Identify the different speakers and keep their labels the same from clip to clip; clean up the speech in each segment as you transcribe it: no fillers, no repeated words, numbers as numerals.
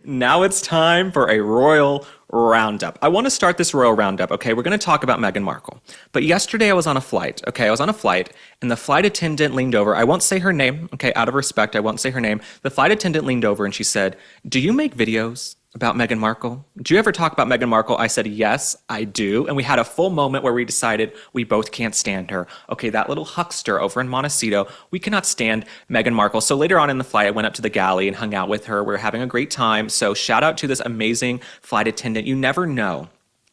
Speaker 1: Now it's time for a royal roundup. I want to start this royal roundup, okay? We're going to talk about Meghan Markle. But yesterday I was on a flight, okay? I was on a flight, and the flight attendant leaned over. I won't say her name, okay? Out of respect, I won't say her name. The flight attendant leaned over and she said, "Do you make videos about Meghan Markle? Do you ever talk about Meghan Markle?" I said, "Yes, I do." And we had a full moment where we decided we both can't stand her. Okay, that little huckster over in Montecito, we cannot stand Meghan Markle. So later on in the flight, I went up to the galley and hung out with her. We were having a great time. So shout out to this amazing flight attendant. You never know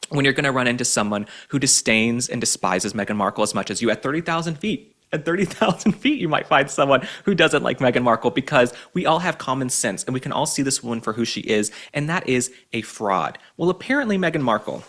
Speaker 1: when you're going to run into someone who disdains and despises Meghan Markle as much as you at 30,000 feet. At 30,000 feet, you might find someone who doesn't like Meghan Markle, because we all have common sense and we can all see this woman for who she is, and that is a fraud. Well, apparently Meghan Markle,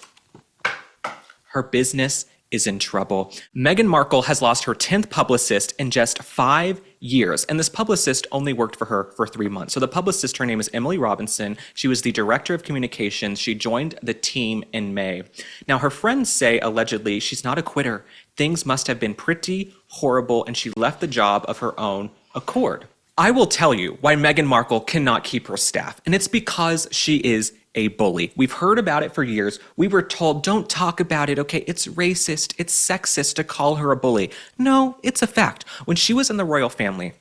Speaker 1: her business is in trouble. Meghan Markle has lost her 10th publicist in just 5 years, and this publicist only worked for her for 3 months. So the publicist, her name is Emily Robinson. She was the director of communications. She joined the team in May. Now, her friends say, allegedly, she's not a quitter. Things must have been pretty horrible, and she left the job of her own accord. I will tell you why Meghan Markle cannot keep her staff, and it's because she is a bully. We've heard about it for years. We were told, don't talk about it, okay? It's racist, it's sexist to call her a bully. No, it's a fact. When she was in the royal family,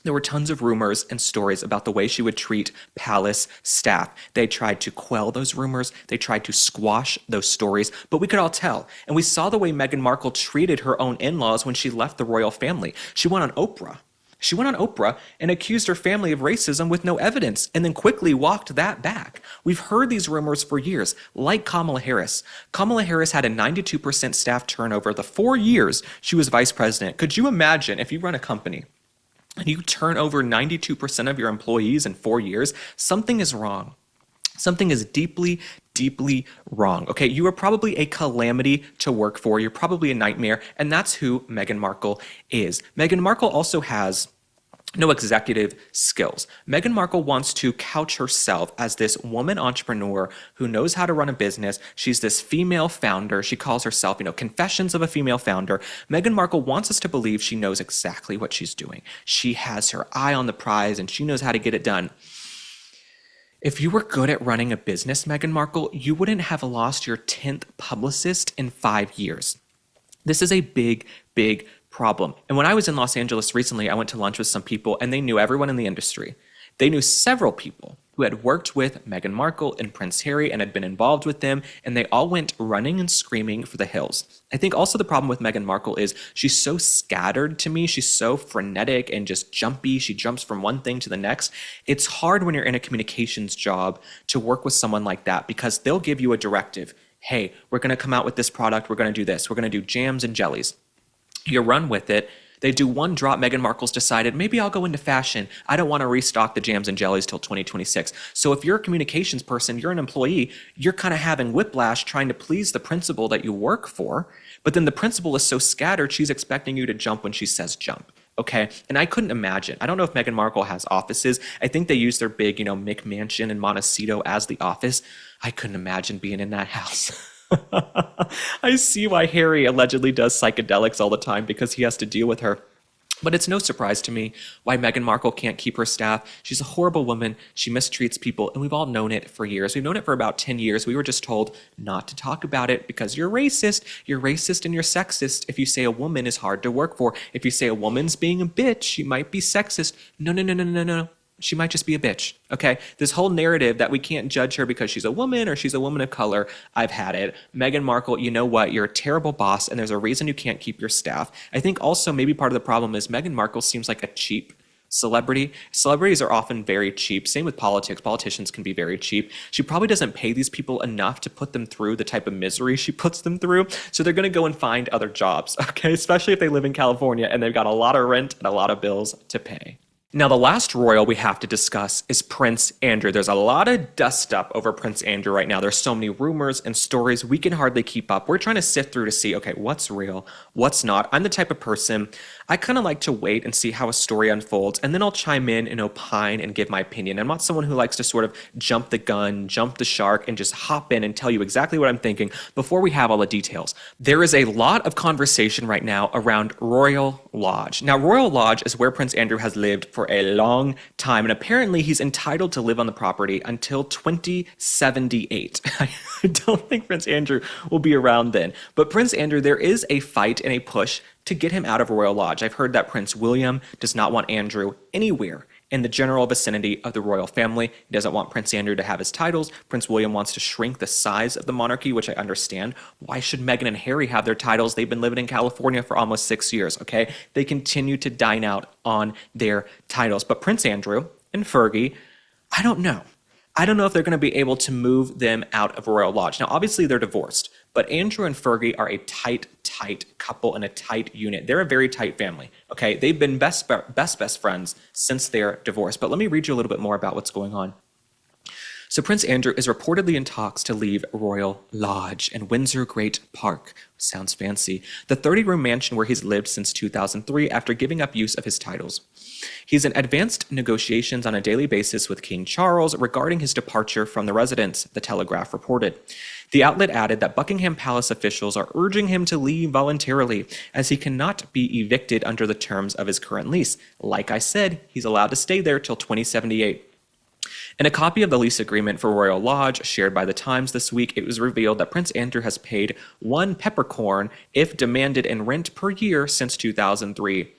Speaker 1: there were tons of rumors and stories about the way she would treat palace staff. They tried to quell those rumors. They tried to squash those stories, but we could all tell. And we saw the way Meghan Markle treated her own in-laws when she left the royal family. She went on Oprah. She went on Oprah and accused her family of racism with no evidence, and then quickly walked that back. We've heard these rumors for years, like Kamala Harris. Kamala Harris had a 92% staff turnover the 4 years she was vice president. Could you imagine if you run a company and you turn over 92% of your employees in 4 years? Something is wrong. Something is deeply, deeply wrong. Okay, you are probably a calamity to work for. You're probably a nightmare, and that's who Meghan Markle is. Meghan Markle also has no executive skills. Meghan Markle wants to couch herself as this woman entrepreneur who knows how to run a business. She's this female founder. She calls herself, Confessions of a Female Founder. Meghan Markle wants us to believe she knows exactly what she's doing. She has her eye on the prize and she knows how to get it done. If you were good at running a business, Meghan Markle, you wouldn't have lost your 10th publicist in 5 years. This is a big, big problem. And when I was in Los Angeles recently, I went to lunch with some people and they knew everyone in the industry. They knew several people who had worked with Meghan Markle and Prince Harry and had been involved with them, and they all went running and screaming for the hills. I think also the problem with Meghan Markle is she's so scattered to me. She's so frenetic and just jumpy. She jumps from one thing to the next. It's hard when you're in a communications job to work with someone like that, because they'll give you a directive. Hey, we're going to come out with this product. We're going to do this. We're going to do jams and jellies. You run with it. They do one drop. Meghan Markle's decided, maybe I'll go into fashion. I don't want to restock the jams and jellies till 2026. So if you're a communications person, you're an employee, you're kind of having whiplash trying to please the principal that you work for. But then the principal is so scattered, she's expecting you to jump when she says jump. Okay, and I couldn't imagine. I don't know if Meghan Markle has offices. I think they use their big, McMansion in Montecito as the office. I couldn't imagine being in that house. I see why Harry allegedly does psychedelics all the time, because he has to deal with her. But it's no surprise to me why Meghan Markle can't keep her staff. She's a horrible woman. She mistreats people, and we've all known it for years. We've known it for about 10 years. We were just told not to talk about it because you're racist. You're racist and you're sexist if you say a woman is hard to work for. If you say a woman's being a bitch, she might be sexist. No, no, no, no, no, no. She might just be a bitch, okay? This whole narrative that we can't judge her because she's a woman or she's a woman of color, I've had it. Meghan Markle, you know what? You're a terrible boss, and there's a reason you can't keep your staff. I think also maybe part of the problem is Meghan Markle seems like a cheap celebrity. Celebrities are often very cheap. Same with politics. Politicians can be very cheap. She probably doesn't pay these people enough to put them through the type of misery she puts them through. So they're going to go and find other jobs, okay? Especially if they live in California and they've got a lot of rent and a lot of bills to pay. Now, the last royal we have to discuss is Prince Andrew. There's a lot of dust up over Prince Andrew right now. There's so many rumors and stories, we can hardly keep up. We're trying to sift through to see, okay, what's real, what's not. I'm the type of person, I kind of like to wait and see how a story unfolds, and then I'll chime in and opine and give my opinion. I'm not someone who likes to sort of jump the gun, jump the shark, and just hop in and tell you exactly what I'm thinking before we have all the details. There is a lot of conversation right now around Royal Lodge. Now, Royal Lodge is where Prince Andrew has lived for a long time, and apparently he's entitled to live on the property until 2078. I don't think Prince Andrew will be around then. But Prince Andrew, there is a fight and a push to get him out of Royal Lodge. I've heard that Prince William does not want Andrew anywhere in the general vicinity of the royal family. He doesn't want Prince Andrew to have his titles. Prince William wants to shrink the size of the monarchy, which I understand. Why should Meghan and Harry have their titles? They've been living in California for almost 6 years, okay? They continue to dine out on their titles. But Prince Andrew and Fergie, I don't know. I don't know if they're going to be able to move them out of Royal Lodge. Now, obviously, they're divorced, but Andrew and Fergie are a tight couple and a tight unit. They're a very tight family, okay? They've been best friends since their divorce. But let me read you a little bit more about what's going on. So Prince Andrew is reportedly in talks to leave Royal Lodge and Windsor Great Park. Sounds fancy. The 30-room mansion where he's lived since 2003 after giving up use of his titles. He's in advanced negotiations on a daily basis with King Charles regarding his departure from the residence, the Telegraph reported. The outlet added that Buckingham Palace officials are urging him to leave voluntarily, as he cannot be evicted under the terms of his current lease. Like I said, he's allowed to stay there till 2078. In a copy of the lease agreement for Royal Lodge shared by The Times this week, it was revealed that Prince Andrew has paid 1 peppercorn if demanded in rent per year since 2003.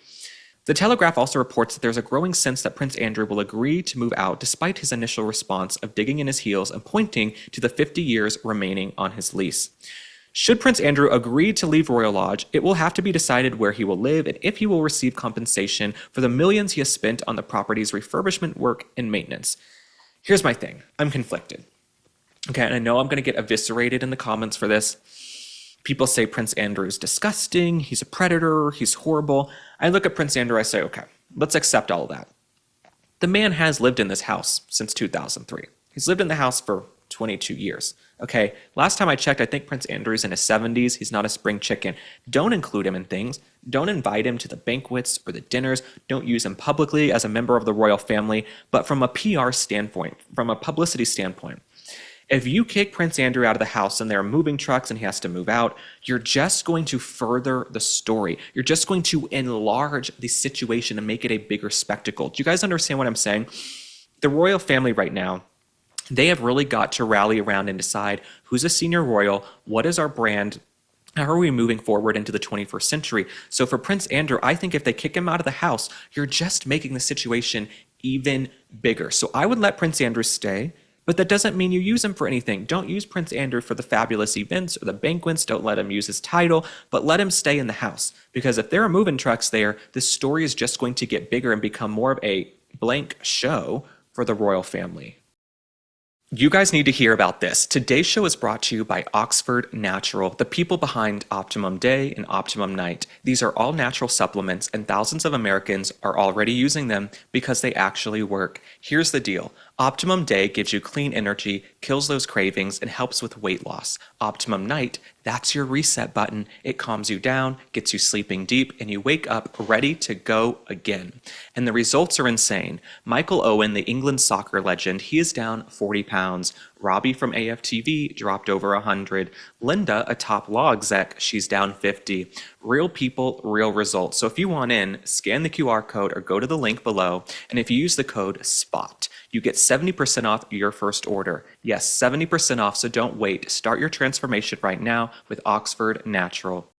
Speaker 1: The Telegraph also reports that there's a growing sense that Prince Andrew will agree to move out despite his initial response of digging in his heels and pointing to the 50 years remaining on his lease. Should Prince Andrew agree to leave Royal Lodge, it will have to be decided where he will live and if he will receive compensation for the millions he has spent on the property's refurbishment work and maintenance. Here's my thing. I'm conflicted. Okay, and I know I'm going to get eviscerated in the comments for this. People say Prince Andrew's disgusting, he's a predator, he's horrible. I look at Prince Andrew, I say, okay, let's accept all of that. The man has lived in this house since 2003. He's lived in the house for 22 years. Okay, last time I checked, I think Prince Andrew's in his 70s. He's not a spring chicken. Don't include him in things. Don't invite him to the banquets or the dinners. Don't use him publicly as a member of the royal family. But from a PR standpoint, from a publicity standpoint, if you kick Prince Andrew out of the house and there are moving trucks and he has to move out, you're just going to further the story. You're just going to enlarge the situation and make it a bigger spectacle. Do you guys understand what I'm saying? The royal family right now, they have really got to rally around and decide who's a senior royal, what is our brand, how are we moving forward into the 21st century? So for Prince Andrew, I think if they kick him out of the house, you're just making the situation even bigger. So I would let Prince Andrew stay. But that doesn't mean you use him for anything. Don't use Prince Andrew for the fabulous events or the banquets. Don't let him use his title, but let him stay in the house. Because if there are moving trucks there, this story is just going to get bigger and become more of a blank show for the royal family. You guys need to hear about this. Today's show is brought to you by Oxford Natural, the people behind Optimum Day and Optimum Night. These are all natural supplements, and thousands of Americans are already using them because they actually work. Here's the deal. Optimum Day gives you clean energy, kills those cravings, and helps with weight loss. Optimum Night, that's your reset button. It calms you down, gets you sleeping deep, and you wake up ready to go again. And the results are insane. Michael Owen, the England soccer legend, he is down 40 pounds. Robbie from AFTV dropped over 100. Linda, a top law exec, she's down 50. Real people, real results. So if you want in, scan the QR code or go to the link below. And if you use the code SPOT, you get 70% off your first order. Yes, 70% off, so don't wait. Start your transformation right now with Oxford Natural.